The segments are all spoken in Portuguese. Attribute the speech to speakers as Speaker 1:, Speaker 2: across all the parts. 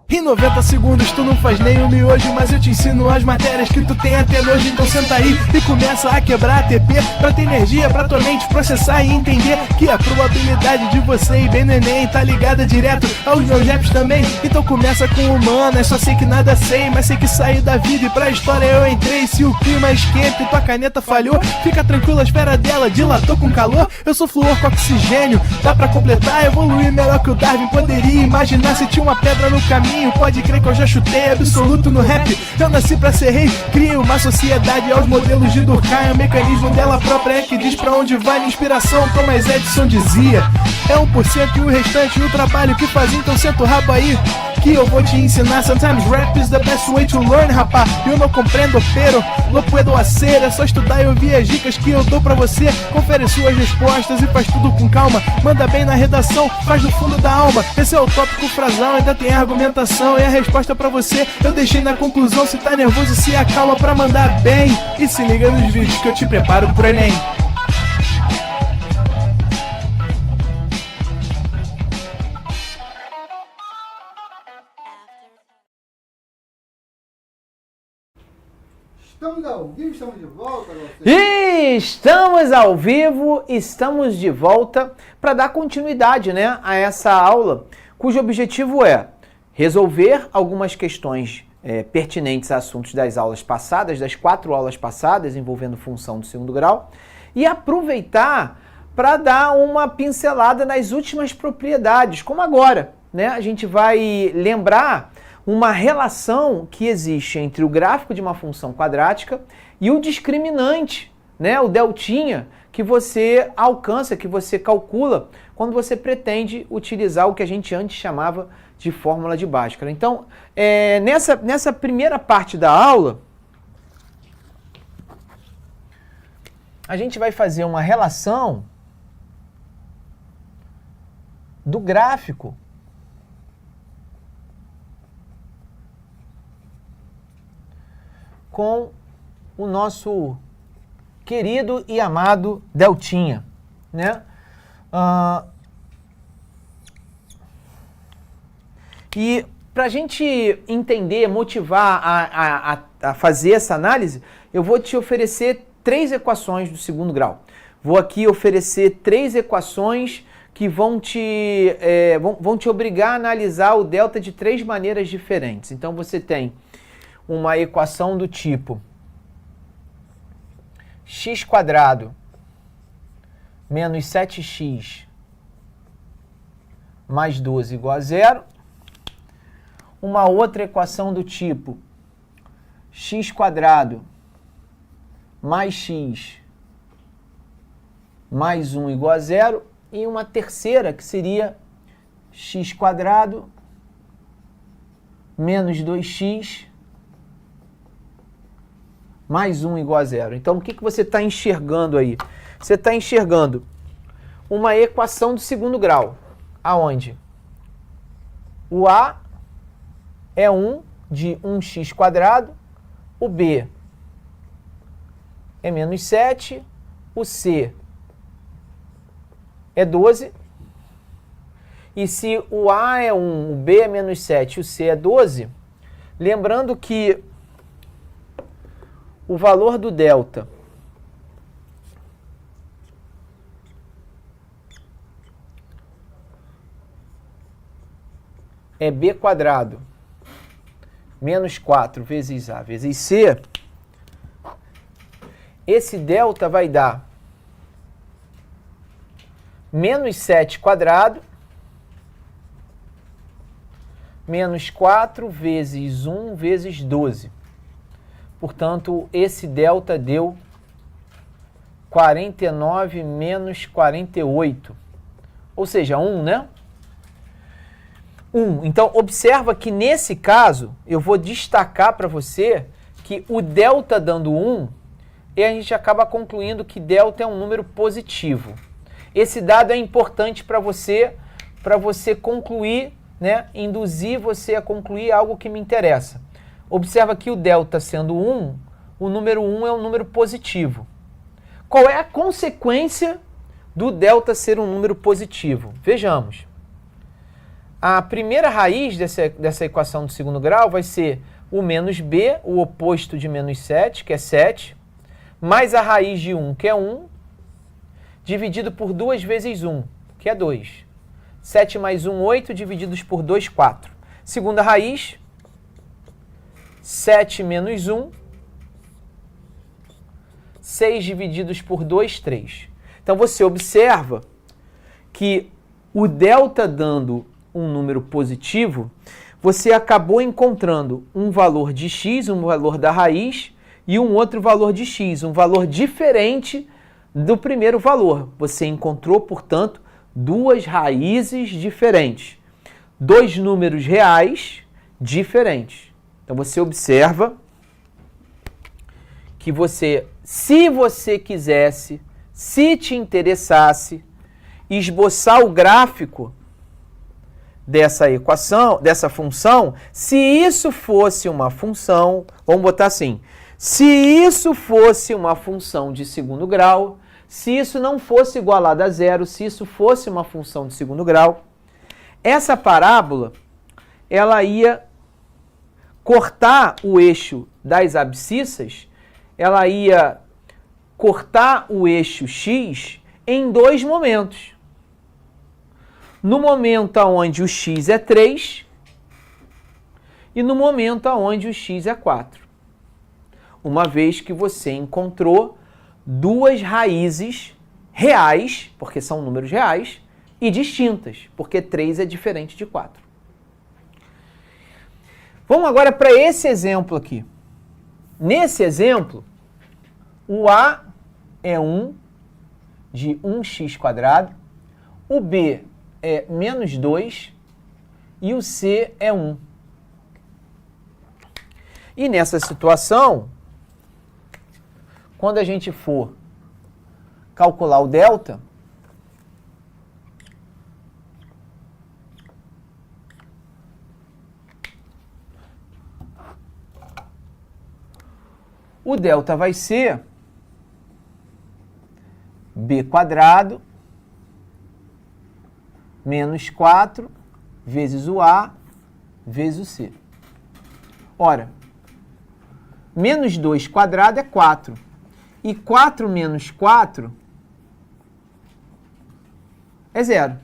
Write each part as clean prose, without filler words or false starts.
Speaker 1: Em 90 segundos tu não faz nem um miojo, mas eu te ensino as matérias que tu tem até nojo. Então senta aí e começa a quebrar a TP pra ter energia pra tua mente processar e entender que a probabilidade de você ir bem no Enem tá ligada direto aos meus raps também. Então começa com humanas, só sei que nada sei, mas sei que saí da vida e pra história eu entrei. Se o clima esquenta e tua caneta falhou, fica tranquilo, a esfera dela dilatou com calor. Eu sou flúor com oxigênio, dá pra completar, evoluir melhor que o Darwin poderia imaginar se tinha uma pedra no caminho. Pode crer que eu já chutei absoluto no rap. Eu nasci pra ser rei, criei uma sociedade aos modelos de Durkheim. O mecanismo dela própria é que diz pra onde vai minha inspiração. Thomas Edison dizia: é 1% e o restante o trabalho que faz. Então senta o rabo aí que eu vou te ensinar. Sometimes rap is the best way to learn, rapá. Eu não compreendo, pero não puedo hacer. É só estudar e ouvir as dicas que eu dou pra você. Confere suas respostas e faz tudo com calma. Manda bem na redação, faz do fundo da alma. Esse é o tópico frasal, ainda tem argumentação. E a resposta pra você eu deixei na conclusão. Se tá nervoso, se acalma pra mandar bem. E se liga nos vídeos que eu te preparo pro Enem.
Speaker 2: Estamos ao vivo, estamos de volta,
Speaker 3: Estamos ao vivo, estamos de volta para dar continuidade, né, a essa aula, cujo objetivo é resolver algumas questões pertinentes a assuntos das aulas passadas, das 4 aulas passadas envolvendo função do segundo grau, e aproveitar para dar uma pincelada nas últimas propriedades, como agora, né, a gente vai lembrar uma relação que existe entre o gráfico de uma função quadrática e o discriminante, né, o deltinha, que você alcança, que você calcula quando você pretende utilizar o que a gente antes chamava de fórmula de Bhaskara. Então, nessa primeira parte da aula, a gente vai fazer uma relação do gráfico com o nosso querido e amado deltinha, né? E para a gente entender, motivar a fazer essa análise, eu vou te oferecer 3 equações do segundo grau. Vou aqui oferecer 3 equações que vão te obrigar a analisar o delta de 3 maneiras diferentes. Então você tem uma equação do tipo x² menos 7x mais 12 igual a 0. Uma outra equação do tipo x² mais x mais 1 igual a 0. E uma terceira que seria x² menos 2x mais 1 igual a 0. Então, o que você está enxergando aí? Você está enxergando uma equação do segundo grau, aonde o A é 1 de 1x², o B é menos 7, o C é 12, e se o A é 1, o B é menos 7 e o C é 12, lembrando que o valor do delta é B² menos 4 vezes A vezes C, esse delta vai dar menos 7² menos 4 vezes 1 vezes 12. Portanto, esse delta deu 49 menos 48. Ou seja, 1, né? 1. Então, observa que nesse caso, eu vou destacar para você que o delta dando 1, e a gente acaba concluindo que delta é um número positivo. Esse dado é importante para você concluir, né? Induzir você a concluir algo que me interessa. Observa que o delta sendo 1, o número 1 é um número positivo. Qual é a consequência do delta ser um número positivo? Vejamos. A primeira raiz dessa equação do segundo grau vai ser o menos b, o oposto de menos 7, que é 7, mais a raiz de 1, que é 1, dividido por 2 vezes 1, que é 2. 7 mais 1, 8, divididos por 2, 4. Segunda raiz, 7 menos 1, 6 divididos por 2, 3. Então você observa que o delta dando um número positivo, você acabou encontrando um valor de x, um valor da raiz, e um outro valor de x, um valor diferente do primeiro valor. Você encontrou, portanto, duas raízes diferentes. Dois números reais diferentes. Então você observa que você, se você quisesse, se te interessasse, esboçar o gráfico dessa equação, dessa função, se isso fosse uma função, vamos botar assim, se isso fosse uma função de segundo grau, se isso não fosse igualado a zero, se isso fosse uma função de segundo grau, essa parábola, ela ia cortar o eixo das abscissas, ela ia cortar o eixo x em dois momentos. No momento onde o x é 3 e no momento onde o x é 4. Uma vez que você encontrou duas raízes reais, porque são números reais, e distintas, porque 3 é diferente de 4. Vamos agora para esse exemplo aqui. Nesse exemplo, o a é 1 de 1x², o b é menos 2 e o c é 1. E nessa situação, quando a gente for calcular o delta, o delta vai ser b² menos 4 vezes o a vezes o c. Ora, menos 2² é 4. E 4 menos 4 é 0.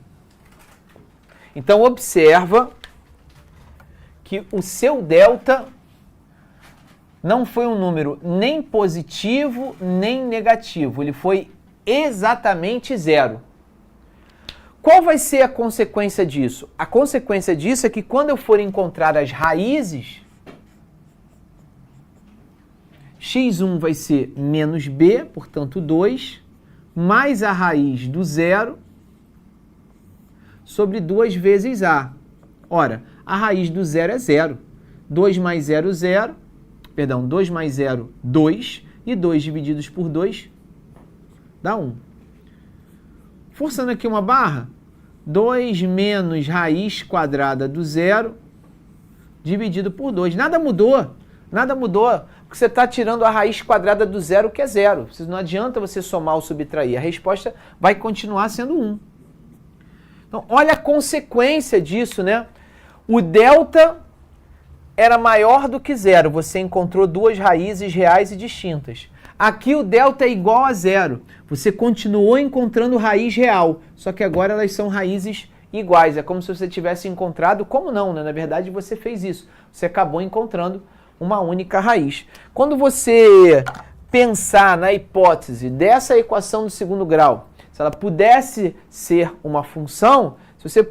Speaker 3: Então, observa que o seu delta não foi um número nem positivo nem negativo. Ele foi exatamente 0. Qual vai ser a consequência disso? A consequência disso é que quando eu for encontrar as raízes, x1 vai ser menos b, portanto 2, mais a raiz do 0 sobre 2 vezes a. Ora, a raiz do 0 é 0. 2 mais 0, 0. Perdão, 2 mais 0, 2. E 2 divididos por 2 dá 1. Forçando aqui uma barra, 2 menos raiz quadrada do 0 dividido por 2. Nada mudou. Nada mudou. Porque você está tirando a raiz quadrada do 0, que é 0. Não adianta você somar ou subtrair. A resposta vai continuar sendo 1. Então, olha a consequência disso, né? O delta era maior do que 0. Você encontrou duas raízes reais e distintas. Aqui o delta é igual a 0. Você continuou encontrando raiz real, só que agora elas são raízes iguais. É como se você tivesse encontrado, como não, né? Na verdade, você fez isso. Você acabou encontrando uma única raiz. Quando você pensar na hipótese dessa equação do segundo grau, se ela pudesse ser uma função, se você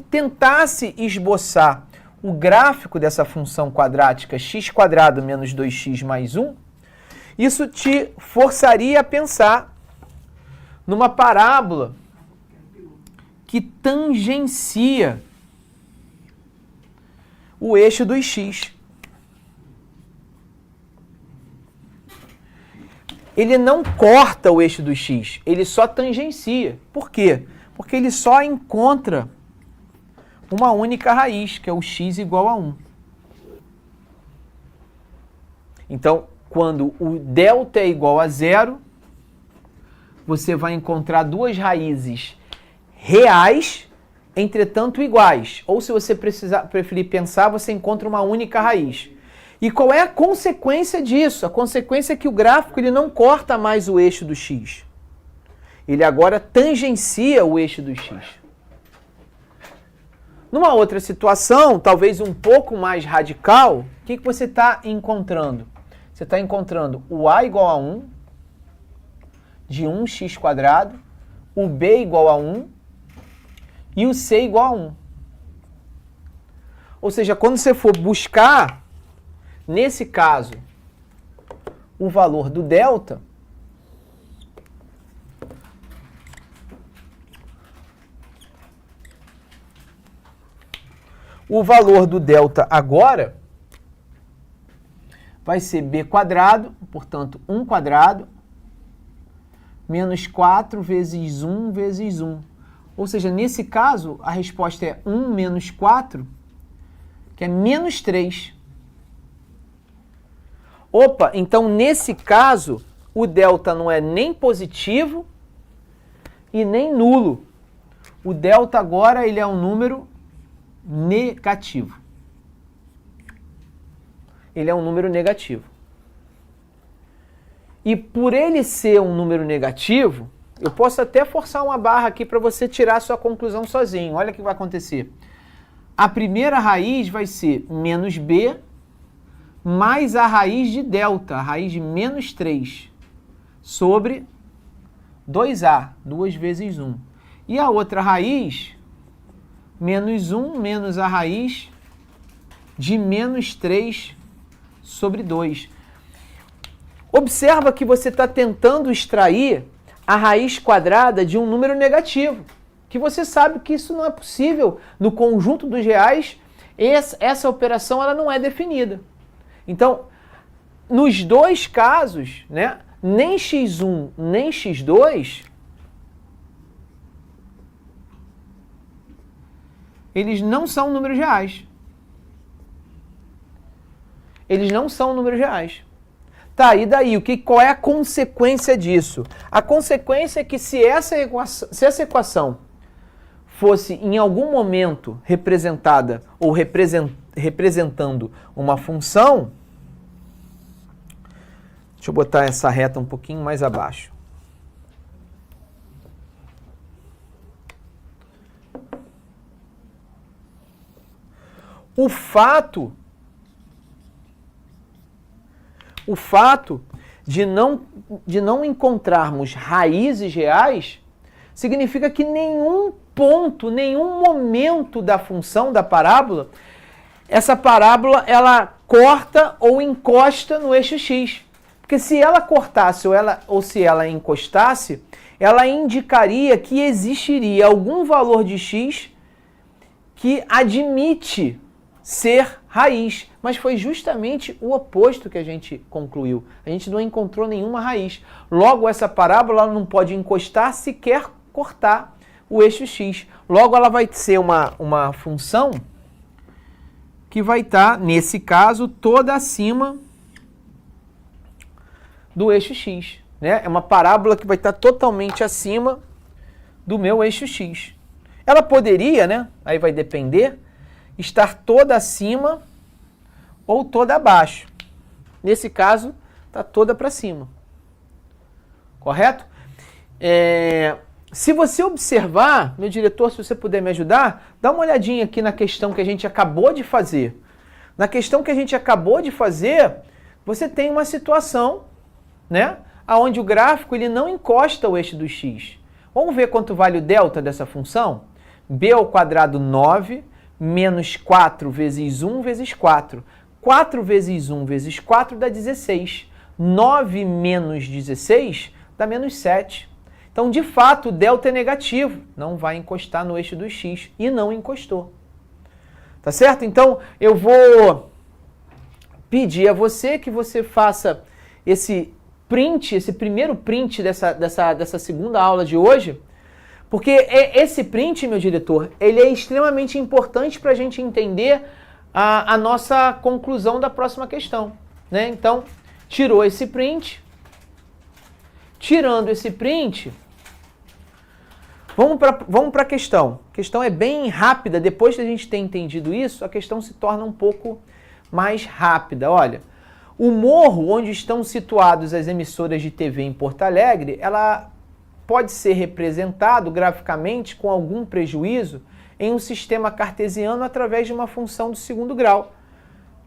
Speaker 3: tentasse esboçar o gráfico dessa função quadrática x² menos 2x mais 1, isso te forçaria a pensar numa parábola que tangencia o eixo dos x. Ele não corta o eixo do x, ele só tangencia. Por quê? Porque ele só encontra uma única raiz, que é o x igual a 1. Então, quando o delta é igual a zero, você vai encontrar duas raízes reais, entretanto iguais. Ou se você preferir pensar, você encontra uma única raiz. E qual é a consequência disso? A consequência é que o gráfico ele não corta mais o eixo do x. Ele agora tangencia o eixo do x. Numa outra situação, talvez um pouco mais radical, o que você está encontrando? Você está encontrando o a igual a 1, de 1x², o b igual a 1 e o c igual a 1. Ou seja, quando você for buscar, nesse caso, o valor do delta, o valor do delta agora vai ser b², portanto, 1², menos 4 vezes 1 vezes 1. Ou seja, nesse caso, a resposta é 1 menos 4, que é menos 3. Opa, então nesse caso, o delta não é nem positivo e nem nulo. O delta agora ele é um número negativo. Ele é um número negativo. E por ele ser um número negativo, eu posso até forçar uma barra aqui para você tirar a sua conclusão sozinho. Olha o que vai acontecer. A primeira raiz vai ser menos b mais a raiz de delta, a raiz de menos 3, sobre 2a, 2 vezes 1. E a outra raiz, menos 1 menos a raiz de menos 3 sobre 2. Observa que você está tentando extrair a raiz quadrada de um número negativo, que você sabe que isso não é possível no conjunto dos reais. Essa operação ela não é definida. Então, nos dois casos, né, nem x1 nem x2, eles não são números reais. Eles não são números reais. Tá, e daí? Qual é a consequência disso? A consequência é que se essa equação fosse em algum momento representada ou representando uma função, deixa eu botar essa reta um pouquinho mais abaixo. O fato de não encontrarmos raízes reais significa que nenhum ponto, nenhum momento da função da parábola, essa parábola ela corta ou encosta no eixo x. Porque se ela cortasse ou se ela encostasse, ela indicaria que existiria algum valor de x que admite ser raiz, mas foi justamente o oposto que a gente concluiu. A gente não encontrou nenhuma raiz. Logo, essa parábola não pode encostar, sequer cortar o eixo x. Logo, ela vai ser uma função que vai estar, nesse caso, toda acima do eixo x. Né? É uma parábola que vai estar totalmente acima do meu eixo x. Ela poderia, né? Aí vai depender, estar toda acima ou toda abaixo. Nesse caso, está toda para cima. Correto? Se você observar, meu diretor, se você puder me ajudar, dá uma olhadinha aqui na questão que a gente acabou de fazer. Na questão que a gente acabou de fazer, você tem uma situação, né, onde o gráfico ele não encosta o eixo do x. Vamos ver quanto vale o delta dessa função? b² 9 menos 4 vezes 1 vezes 4. 4 vezes 1 vezes 4 dá 16. 9 menos 16 dá menos 7. Então, de fato, o delta é negativo. Não vai encostar no eixo do x. E não encostou. Tá certo? Então, eu vou pedir a você que você faça esse print, esse primeiro print dessa segunda aula de hoje, porque esse print, meu diretor, ele é extremamente importante para a gente entender a nossa conclusão da próxima questão. Né? Então, tirou esse print. Tirando esse print, vamos para a questão. A questão é bem rápida. Depois de a gente ter entendido isso, a questão se torna um pouco mais rápida. Olha, o morro onde estão situadas as emissoras de TV em Porto Alegre, ela pode ser representado graficamente com algum prejuízo em um sistema cartesiano através de uma função do segundo grau,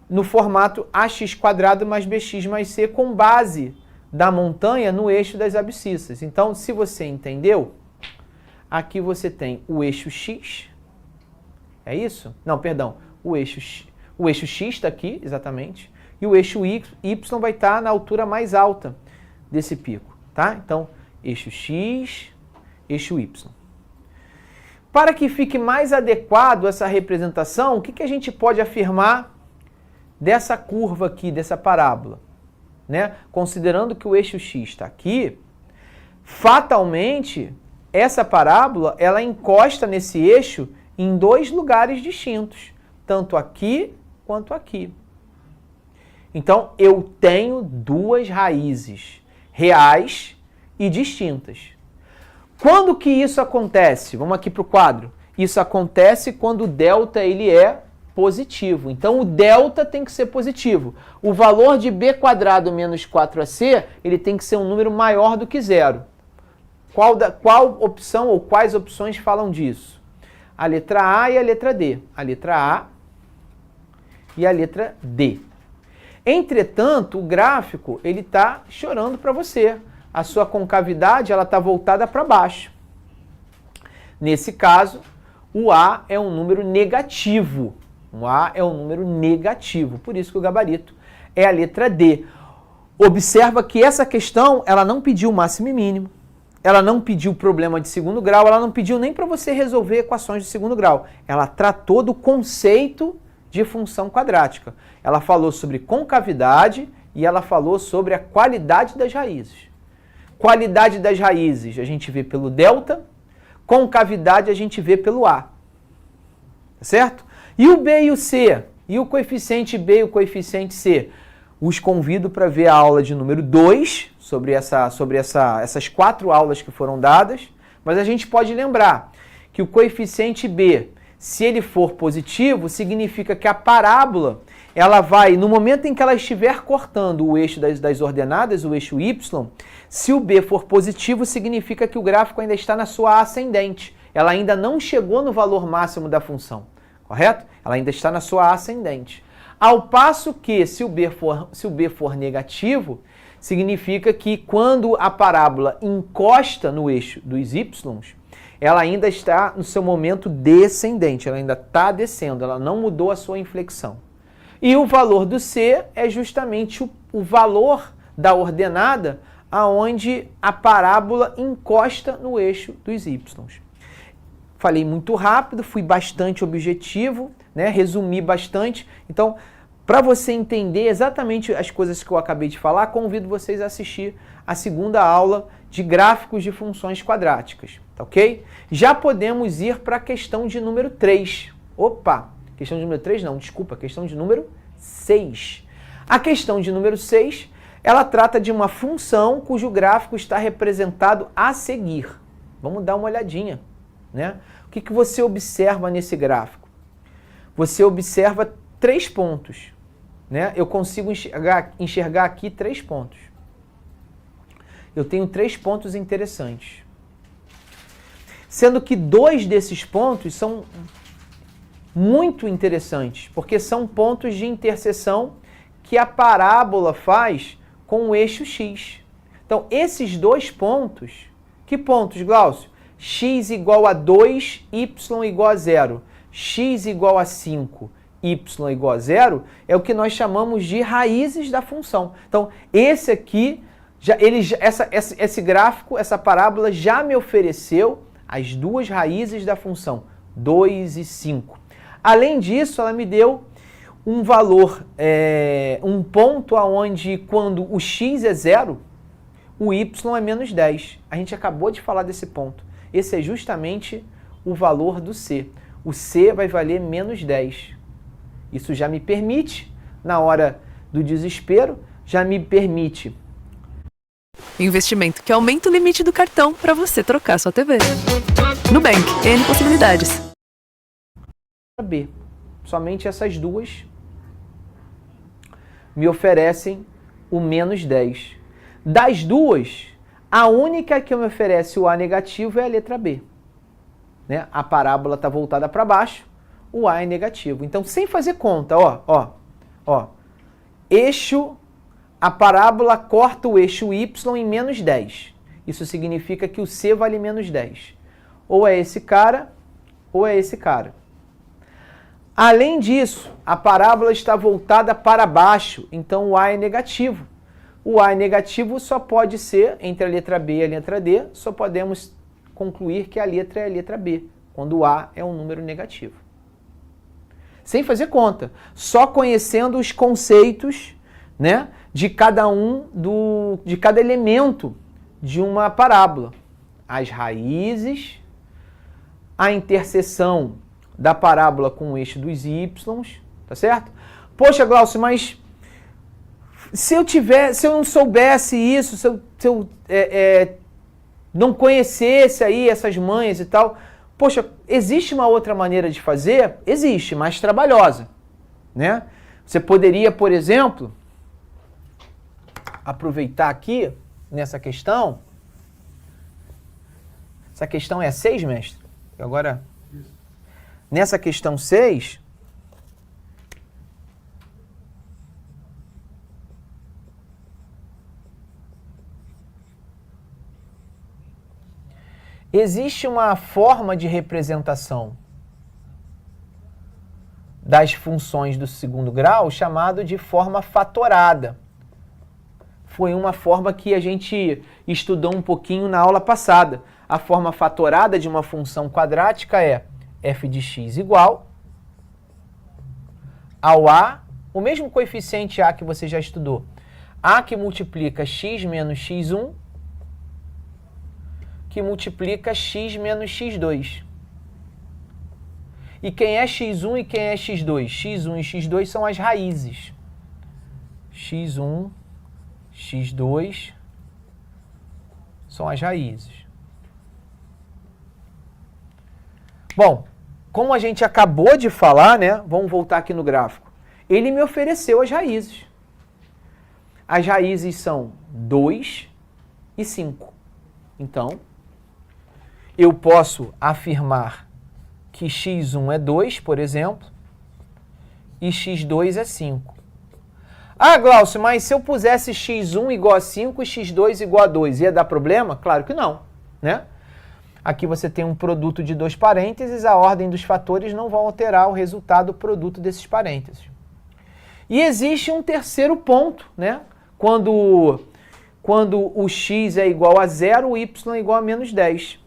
Speaker 3: no formato ax² mais bx mais c, com base da montanha no eixo das abscissas. Então, se você entendeu, aqui você tem o eixo x, é isso? Não, perdão, o eixo x está aqui, exatamente, e o eixo y vai estar na altura mais alta desse pico, tá? Então, eixo x, eixo y. Para que fique mais adequado essa representação, o que a gente pode afirmar dessa curva aqui, dessa parábola? Né? Considerando que o eixo x está aqui, fatalmente, essa parábola ela encosta nesse eixo em dois lugares distintos, tanto aqui quanto aqui. Então, eu tenho duas raízes reais e distintas. Quando que isso acontece? Vamos aqui para o quadro. Isso acontece quando o delta ele é positivo. Então, o delta tem que ser positivo. O valor de b² menos 4ac, ele tem que ser um número maior do que zero. Qual opção ou quais opções falam disso? A letra A e a letra D. A letra A e a letra D. Entretanto, o gráfico ele está chorando para você. A sua concavidade ela está voltada para baixo. Nesse caso, o A é um número negativo. O A é um número negativo, por isso que o gabarito é a letra D. Observa que essa questão, ela não pediu máximo e mínimo, ela não pediu problema de segundo grau, ela não pediu nem para você resolver equações de segundo grau. Ela tratou do conceito de função quadrática. Ela falou sobre concavidade e ela falou sobre a qualidade das raízes. Qualidade das raízes a gente vê pelo delta, concavidade a gente vê pelo A. Tá certo? E o B e o C? E o coeficiente B e o coeficiente C? Os convido para ver a aula de número 2, sobre essas 4 aulas que foram dadas, mas a gente pode lembrar que o coeficiente B, se ele for positivo, significa que a parábola, ela vai, no momento em que ela estiver cortando o eixo das ordenadas, o eixo Y, se o B for positivo, significa que o gráfico ainda está na sua ascendente. Ela ainda não chegou no valor máximo da função, correto? Ela ainda está na sua ascendente. Ao passo que, se o B for negativo, significa que quando a parábola encosta no eixo dos Y, ela ainda está no seu momento descendente, ela ainda está descendo, ela não mudou a sua inflexão. E o valor do C é justamente o valor da ordenada aonde a parábola encosta no eixo dos Y. Falei muito rápido, fui bastante objetivo, né? Resumi bastante. Então, para você entender exatamente as coisas que eu acabei de falar, convido vocês a assistir a segunda aula de gráficos de funções quadráticas, tá ok? Já podemos ir para a questão de número 3. Opa! Questão de número 3 não, desculpa, questão de número 6. A questão de número 6, ela trata de uma função cujo gráfico está representado a seguir. Vamos dar uma olhadinha, né? O que você observa nesse gráfico? Você observa 3 pontos, né? Eu consigo enxergar aqui 3 pontos. Eu tenho 3 pontos interessantes. Sendo que 2 desses pontos são muito interessantes, porque são pontos de interseção que a parábola faz com o eixo X. Então, esses 2 pontos, que pontos, Glaucio? X igual a 2, Y igual a 0. X igual a 5, Y igual a 0, é o que nós chamamos de raízes da função. Então, esse aqui, esse gráfico, essa parábola já me ofereceu as 2 raízes da função, 2 e 5. Além disso, ela me deu um valor, um ponto onde quando o x é 0, o y é menos 10. A gente acabou de falar desse ponto. Esse é justamente o valor do c. O c vai valer menos 10. Isso já me permite, na hora do desespero, já me permite.
Speaker 4: Investimento que aumenta o limite do cartão para você trocar sua TV. Nubank, N possibilidades.
Speaker 3: B. Somente essas duas me oferecem o menos 10. Das duas, a única que me oferece o A negativo é a letra B. Né? A parábola está voltada para baixo, o A é negativo. Então, sem fazer conta, eixo, a parábola corta o eixo Y em menos 10. Isso significa que o C vale menos 10. Ou é esse cara, ou é esse cara. Além disso, a parábola está voltada para baixo, então o A é negativo. O A é negativo só pode ser, entre a letra B e a letra D, só podemos concluir que a letra é a letra B, quando o A é um número negativo. Sem fazer conta, só conhecendo os conceitos, né, de cada de cada elemento de uma parábola. As raízes, a interseção da parábola com o eixo dos y, tá certo? Poxa, Glaucio, mas se eu não soubesse isso, se eu não conhecesse aí essas manhas e tal, poxa, existe uma outra maneira de fazer? Existe, mais trabalhosa, né? Você poderia, por exemplo, aproveitar aqui nessa questão. Essa questão é 6, mestre? Agora, nessa questão 6, existe uma forma de representação das funções do segundo grau chamado de forma fatorada. Foi uma forma que a gente estudou um pouquinho na aula passada. A forma fatorada de uma função quadrática é f de x igual ao a, o mesmo coeficiente a que você já estudou, a que multiplica x menos x1, que multiplica x menos x2. E quem é x1 e quem é x2? x1 e x2 são as raízes. x1, x2 são as raízes. Bom, como a gente acabou de falar, né? Vamos voltar aqui no gráfico. Ele me ofereceu as raízes. As raízes são 2 e 5. Então, eu posso afirmar que x1 é 2, por exemplo, e x2 é 5. Ah, Glaucio, mas se eu pusesse x1 igual a 5 e x2 igual a 2, ia dar problema? Claro que não, né? Aqui você tem um produto de dois parênteses, a ordem dos fatores não vão alterar o resultado produto desses parênteses. E existe um terceiro ponto, né? Quando o x é igual a 0, o y é igual a menos 10.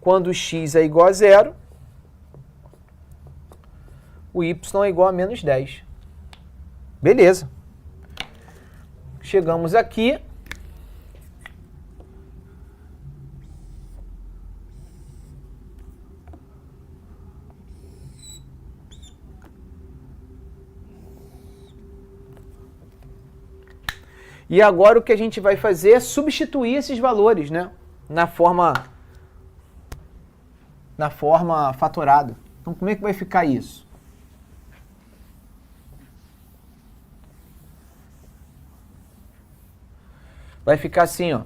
Speaker 3: Quando o x é igual a 0, o y é igual a menos 10. Beleza. Chegamos aqui. E agora o que a gente vai fazer é substituir esses valores, né, na forma fatorada. Então, como é que vai ficar isso? Vai ficar assim, ó,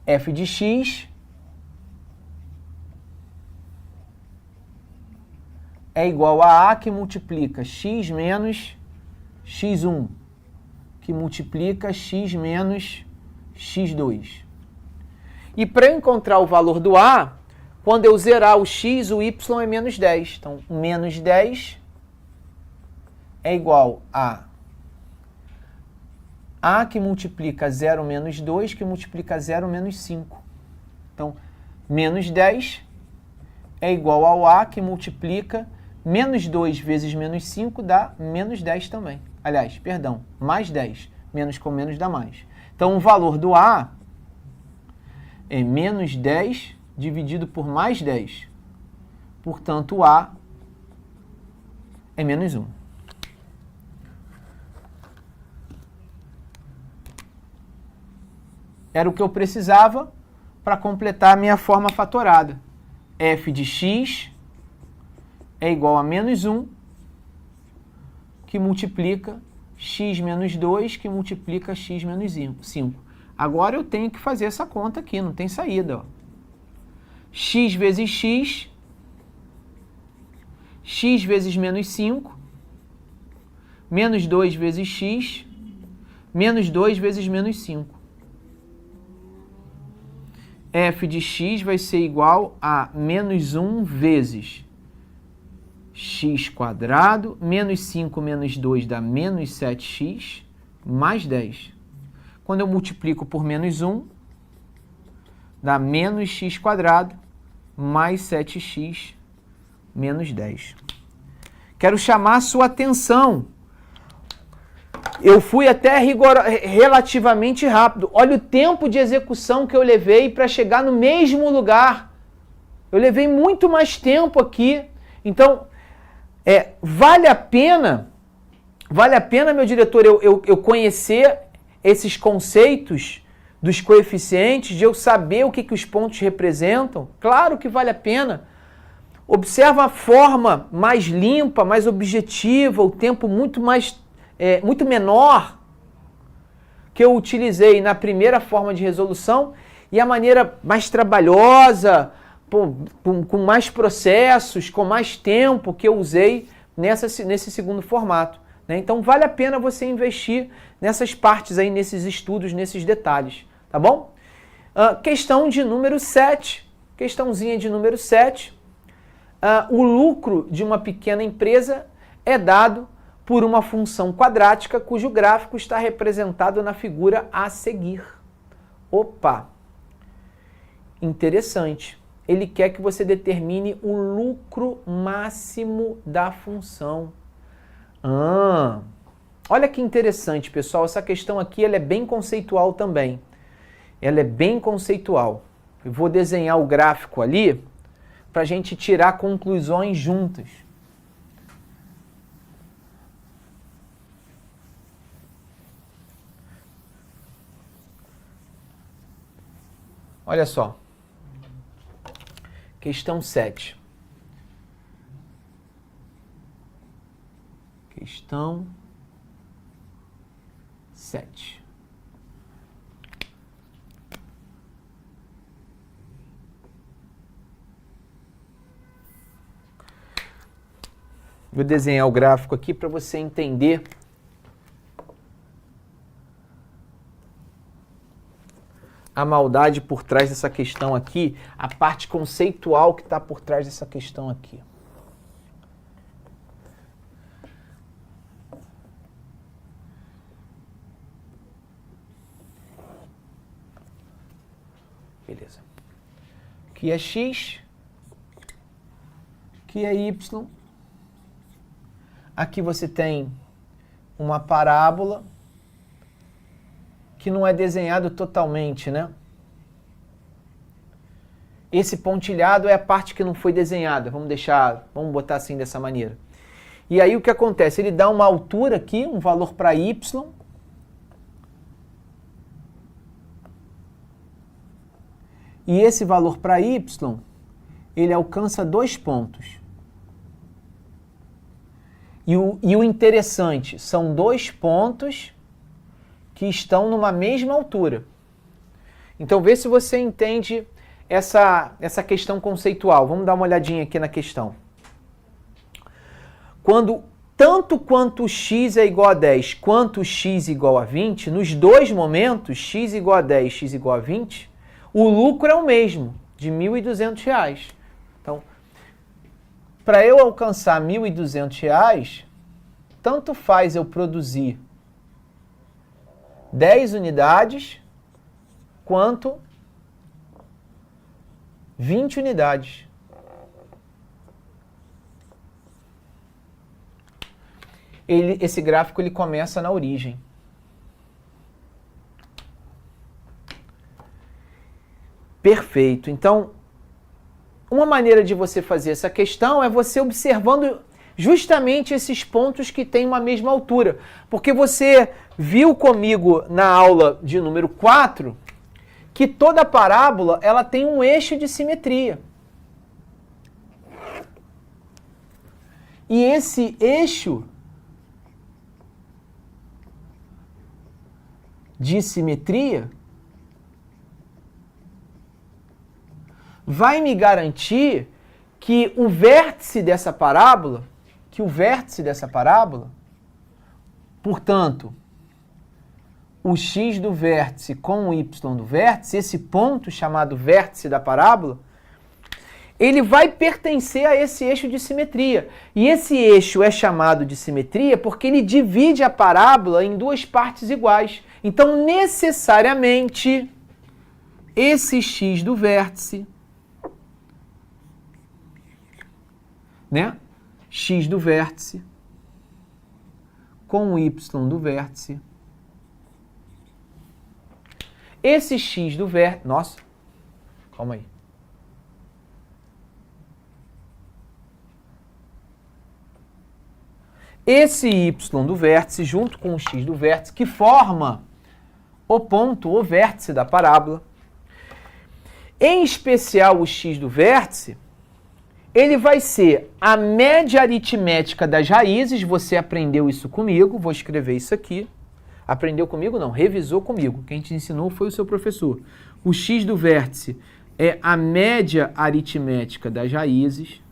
Speaker 3: f de x é igual a que multiplica x menos x1, que multiplica x menos x2. E para encontrar o valor do A, quando eu zerar o x, o y é menos 10. Então, menos 10 é igual a que multiplica 0 menos 2, que multiplica 0 menos 5. Então, menos 10 é igual ao A que multiplica menos 2 vezes menos 5 dá menos 10 também. Aliás, perdão, mais 10. Menos com menos dá mais. Então, o valor do A é menos 10 dividido por mais 10. Portanto, o A é menos 1. era o que eu precisava para completar a minha forma fatorada. F de x é igual a menos 1, que multiplica x menos 2, que multiplica x menos 5. Agora eu tenho que fazer essa conta aqui, não tem saída. Ó. X vezes x, x vezes menos 5, menos 2 vezes x, menos 2 vezes menos 5. F de x vai ser igual a menos 1 vezes x quadrado, menos 5 menos 2 dá menos 7x, mais 10. Quando eu multiplico por menos 1, dá menos x quadrado, mais 7x, menos 10. Quero chamar a sua atenção. Eu fui até relativamente rápido. Olha o tempo de execução que eu levei para chegar no mesmo lugar. Eu levei muito mais tempo aqui. Então, vale a pena, meu diretor, eu conhecer esses conceitos dos coeficientes, de eu saber o que os pontos representam? Claro que vale a pena. Observa a forma mais limpa, mais objetiva, o tempo muito menor que eu utilizei na primeira forma de resolução e a maneira mais trabalhosa, com mais processos, com mais tempo que eu usei nesse segundo formato. Né? Então, vale a pena você investir nessas partes aí, nesses estudos, nesses detalhes, tá bom? Questão de número 7, questãozinha de número 7. O lucro de uma pequena empresa é dado por uma função quadrática cujo gráfico está representado na figura a seguir. Opa! Interessante. Ele quer que você determine o lucro máximo da função. Olha que interessante, pessoal. Essa questão aqui ela é bem conceitual também. Ela é bem conceitual. Eu vou desenhar o gráfico ali para a gente tirar conclusões juntas. Olha só. Questão 7. Questão 7. Vou desenhar o gráfico aqui para você entender a maldade por trás dessa questão aqui, a parte conceitual que está por trás dessa questão aqui. Beleza. Aqui é x, aqui é y. Aqui você tem uma parábola que não é desenhado totalmente, né? Esse pontilhado é a parte que não foi desenhada. Vamos botar assim dessa maneira. E aí o que acontece? Ele dá uma altura aqui, um valor para y. E esse valor para y, ele alcança 2 pontos. E o interessante, são 2 pontos que estão numa mesma altura. Então, vê se você entende essa questão conceitual. Vamos dar uma olhadinha aqui na questão. Tanto quanto x é igual a 10, quanto x igual a 20, nos dois momentos, x igual a 10, x igual a 20, o lucro é o mesmo, de R$ 1.200. Então, para eu alcançar R$ 1.200, tanto faz eu produzir 10 unidades, quanto 20 unidades. Esse gráfico ele começa na origem. Perfeito. Então, uma maneira de você fazer essa questão é você observando justamente esses pontos que têm uma mesma altura. Porque você viu comigo na aula de número 4 que toda parábola ela tem um eixo de simetria. E esse eixo de simetria vai me garantir que o vértice dessa parábola, portanto, o x do vértice com o y do vértice, esse ponto chamado vértice da parábola, ele vai pertencer a esse eixo de simetria. E esse eixo é chamado de simetria porque ele divide a parábola em duas partes iguais. Então, necessariamente, esse x do vértice, né? X do vértice com o y do vértice. Esse x do vértice... Nossa, calma aí. Esse y do vértice junto com o x do vértice, que forma o ponto, o vértice da parábola. Em especial o x do vértice, ele vai ser a média aritmética das raízes. Você aprendeu isso comigo, vou escrever isso aqui. Aprendeu comigo? Não, revisou comigo. Quem te ensinou foi o seu professor. O x do vértice é a média aritmética das raízes.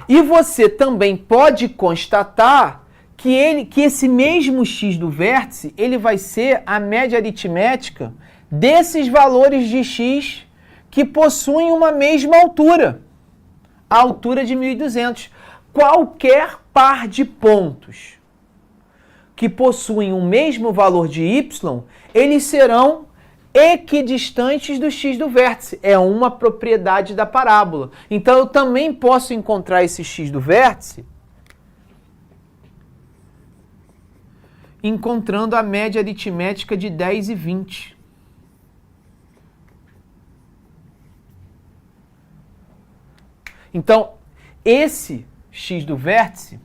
Speaker 3: E você também pode constatar que esse mesmo x do vértice, ele vai ser a média aritmética desses valores de x que possuem uma mesma altura, a altura de 1.200. Qualquer par de pontos que possuem o mesmo valor de y, eles serão equidistantes do x do vértice. É uma propriedade da parábola. Então, eu também posso encontrar esse x do vértice encontrando a média aritmética de 10 e 20. Então, esse x do vértice,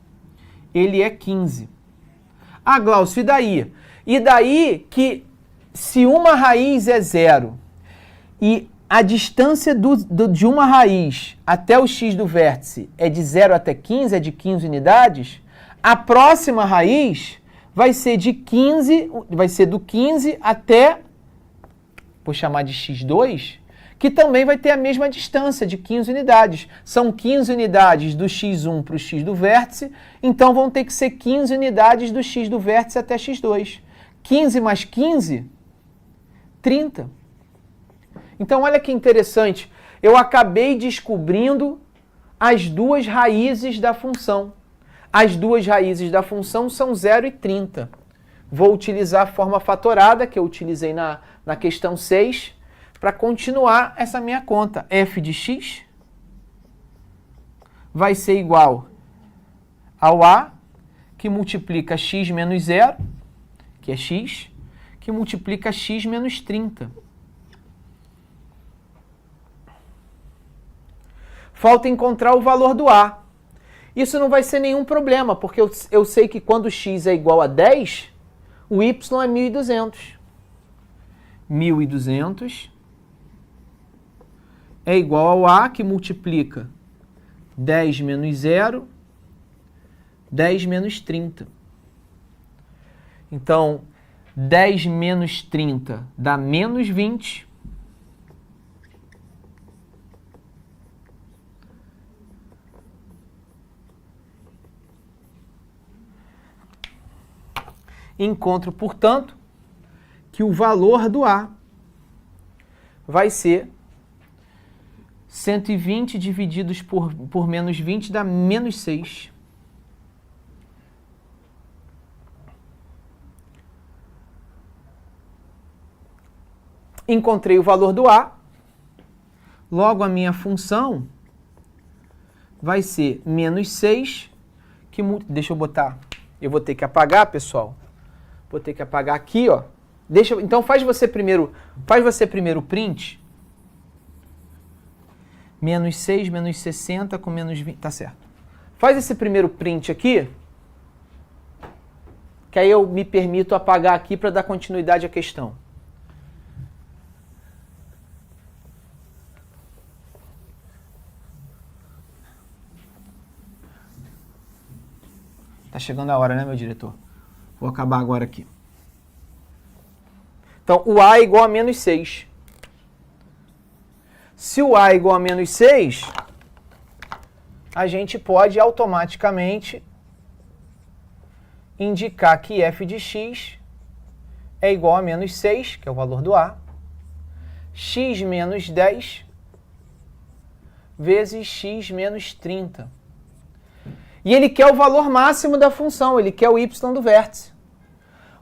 Speaker 3: ele é 15. Ah, Glaucio, e daí? E daí que se uma raiz é 0 e a distância de uma raiz até o x do vértice é de 0 até 15, é de 15 unidades, a próxima raiz vai ser de 15, vai ser do 15 até, vou chamar de x2, que também vai ter a mesma distância de 15 unidades. São 15 unidades do x1 para o x do vértice, então vão ter que ser 15 unidades do x do vértice até x2. 15 mais 15, 30. Então, olha que interessante. Eu acabei descobrindo as duas raízes da função. As duas raízes da função são 0 e 30. Vou utilizar a forma fatorada, que eu utilizei na questão 6, para continuar essa minha conta. F de x vai ser igual ao A, que multiplica x menos 0, que é x, que multiplica x menos 30. Falta encontrar o valor do A. Isso não vai ser nenhum problema, porque eu sei que quando x é igual a 10, o y é 1.200. 1.200 é igual ao A, que multiplica 10 menos 0, 10 menos 30. Então, 10 menos 30 dá menos 20. Encontro, portanto, que o valor do A vai ser 120 divididos por menos 20 dá menos 6. Encontrei o valor do A, logo a minha função vai ser menos 6, que deixa eu botar, eu vou ter que apagar, pessoal. Vou ter que apagar aqui, ó. Então faz você primeiro o print. Menos 6, menos 60 com menos 20, tá certo. Faz esse primeiro print aqui, Que aí eu me permito apagar aqui para dar continuidade à questão. Tá chegando a hora, né, meu diretor? Vou acabar agora aqui. Então, o A é igual a menos 6. Se o A é igual a menos 6, a gente pode automaticamente indicar que f de x é igual a menos 6, que é o valor do A, x menos 10 vezes x menos 30. E ele quer o valor máximo da função, ele quer o y do vértice.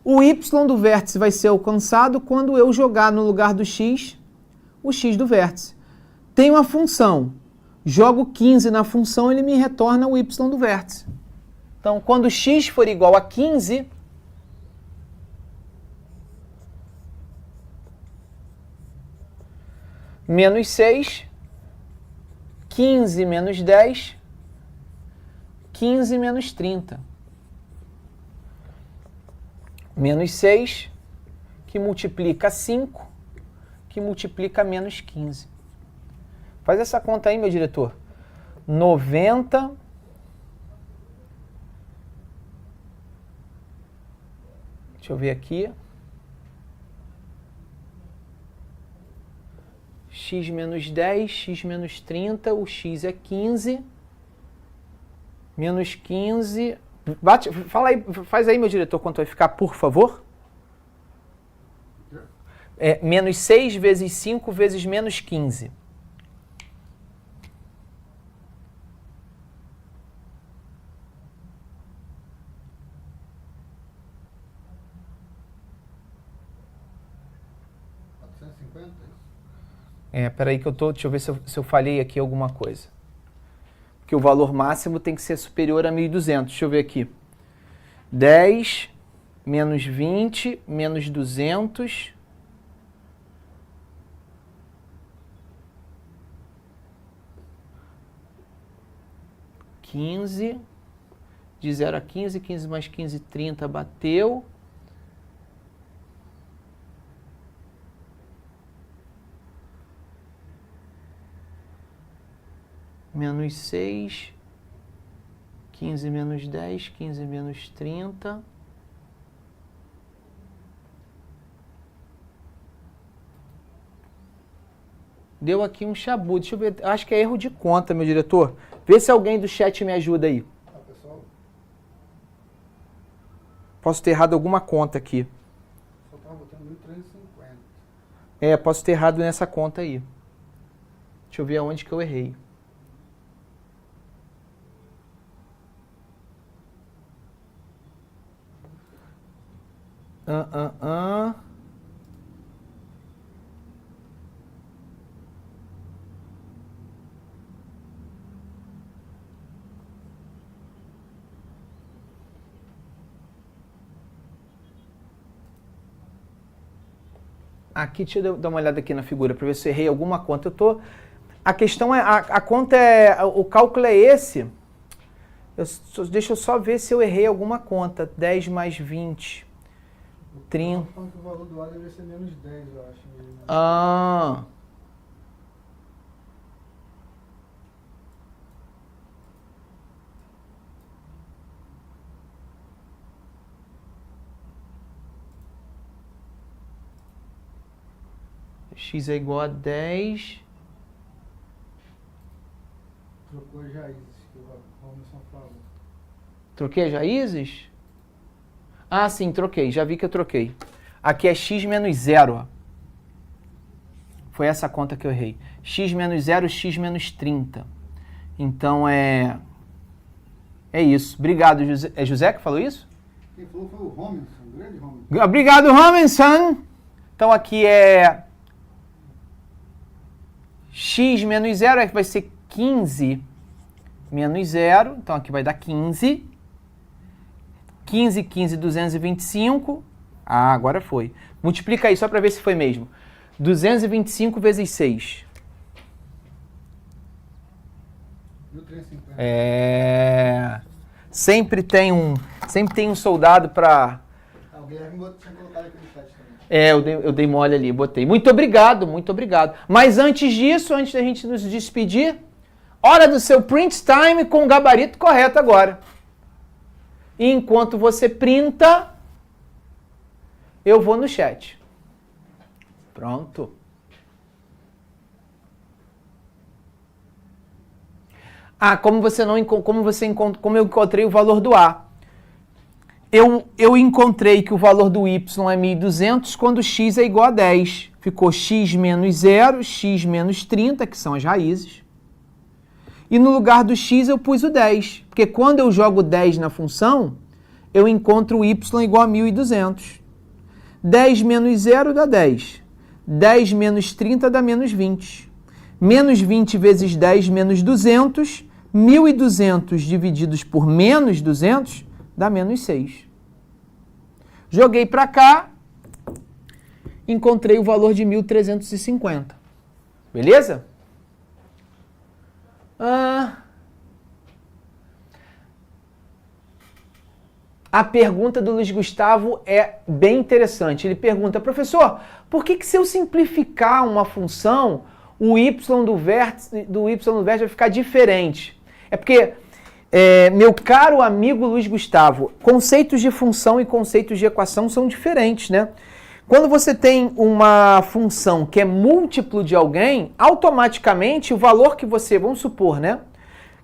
Speaker 3: O y do vértice vai ser alcançado quando eu jogar no lugar do x, o x do vértice. Tem uma função, jogo 15 na função, ele me retorna o y do vértice. Então, quando x for igual a 15, menos 6, 15 menos 10, 15 menos 30. Menos 6, que multiplica 5, que multiplica menos 15. Faz essa conta aí, meu diretor. 90... Deixa eu ver aqui. X menos 10, x menos 30, o x é 15. Menos 15. Fala aí, faz aí, meu diretor, quanto vai ficar, por favor. É, menos 6 vezes 5 vezes menos 15. Peraí que eu tô, deixa eu ver se eu falhei aqui alguma coisa. Porque o valor máximo tem que ser superior a 1.200. Deixa eu ver aqui. 10 menos 20 menos 200. De 0 a 15, 15 mais 15, 30, bateu. Menos 6, 15 menos 10, 15 menos 30. Deu aqui um chabu. Deixa eu ver, acho que é erro de conta, meu diretor. Vê se alguém do chat me ajuda aí.
Speaker 2: Pessoal,
Speaker 3: Posso ter errado alguma conta aqui.
Speaker 2: só estava botando 1.350.
Speaker 3: Posso ter errado nessa conta aí. Deixa eu ver aonde que eu errei. Aqui, deixa eu dar uma olhada aqui na figura para ver se eu errei alguma conta. A questão é, a conta é, o cálculo é esse. Deixa eu só ver se eu errei alguma conta. 10 mais 20, 30.
Speaker 2: O valor do A deveria ser menos 10, eu acho. Mesmo.
Speaker 3: Ah. X é igual a 10.
Speaker 2: Trocou as raízes que o Robinson falou.
Speaker 3: Troquei as raízes? Ah, sim, troquei. Já vi que eu troquei. Aqui é x menos 0. Ó. Foi essa conta que eu errei. X menos 0, x menos 30. Então é isso. Obrigado, José. É José que falou isso?
Speaker 2: Quem falou foi o Robinson, o grande Robinson.
Speaker 3: Obrigado, Robinson. Então aqui é x menos 0, vai ser 15 menos 0. Então aqui vai dar 15. 15, 15, 225. Ah, agora foi. Multiplica aí só para ver se foi mesmo. 225 vezes 6.
Speaker 2: 1.350.
Speaker 3: Sempre tem um soldado para...
Speaker 2: O Guilherme tinha colocado aqui no chat também.
Speaker 3: Eu dei mole ali, botei. Muito obrigado, muito obrigado. Mas antes disso, antes da gente nos despedir, hora do seu print time com o gabarito correto agora. E enquanto você printa, eu vou no chat. Pronto. Como eu encontrei o valor do A. Eu encontrei que o valor do Y é 1.200 quando x é igual a 10. Ficou x menos 0, x menos 30, que são as raízes. E no lugar do x eu pus o 10, porque quando eu jogo 10 na função, eu encontro o y igual a 1.200. 10 menos 0 dá 10. 10 menos 30 dá menos 20. Menos 20 vezes 10 menos 200. 1.200 divididos por menos 200 dá menos 6. Joguei para cá, encontrei o valor de 1.350. Beleza? A pergunta do Luiz Gustavo é bem interessante. Ele pergunta, professor, por que se eu simplificar uma função, o y do vértice vai ficar diferente? É porque, meu caro amigo Luiz Gustavo, conceitos de função e conceitos de equação são diferentes, né? Quando você tem uma função que é múltiplo de alguém, automaticamente o valor que você, vamos supor, né?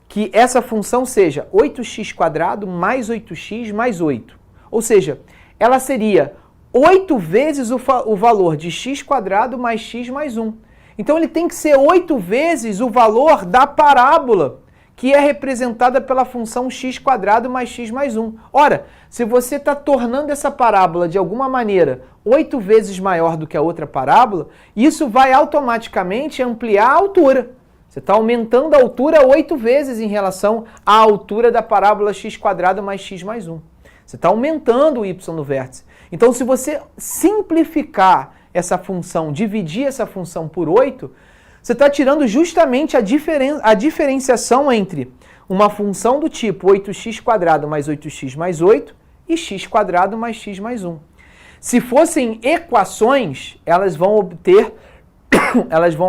Speaker 3: Que essa função seja 8x² mais 8x mais 8. Ou seja, ela seria 8 vezes o valor de x² mais x mais 1. Então ele tem que ser 8 vezes o valor da parábola, que é representada pela função x² mais x mais 1. Ora, se você está tornando essa parábola de alguma maneira 8 vezes maior do que a outra parábola, isso vai automaticamente ampliar a altura. Você está aumentando a altura 8 vezes em relação à altura da parábola x² mais x mais 1. Você está aumentando o y no vértice. Então, se você simplificar essa função, dividir essa função por 8, você está tirando justamente a diferenciação entre uma função do tipo 8x² mais 8x mais 8 e x² mais x mais 1. Se fossem equações, elas vão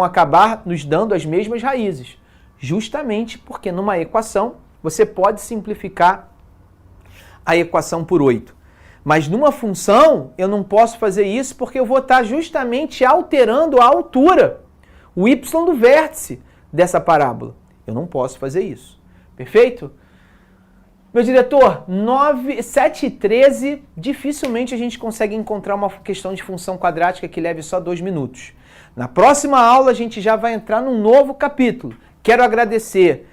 Speaker 3: acabar nos dando as mesmas raízes, justamente porque numa equação você pode simplificar a equação por 8. Mas numa função eu não posso fazer isso porque eu vou estar justamente alterando a altura, o y do vértice dessa parábola. Eu não posso fazer isso. Perfeito? Meu diretor, 7h13, dificilmente a gente consegue encontrar uma questão de função quadrática que leve só 2 minutos. Na próxima aula a gente já vai entrar num novo capítulo. Quero agradecer.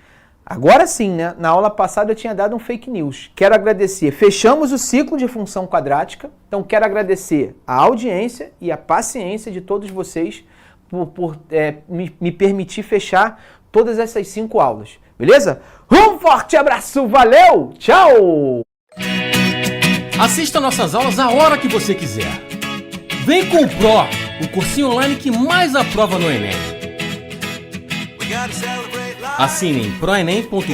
Speaker 3: Agora sim, né? Na aula passada eu tinha dado um fake news. Quero agradecer. Fechamos o ciclo de função quadrática. Então quero agradecer a audiência e a paciência de todos vocês por me permitir fechar todas essas 5 aulas. Beleza? Um forte abraço, valeu, tchau!
Speaker 5: Assista nossas aulas a hora que você quiser. Vem com o Pro, o cursinho online que mais aprova no Enem. Assine em proenem.com.br.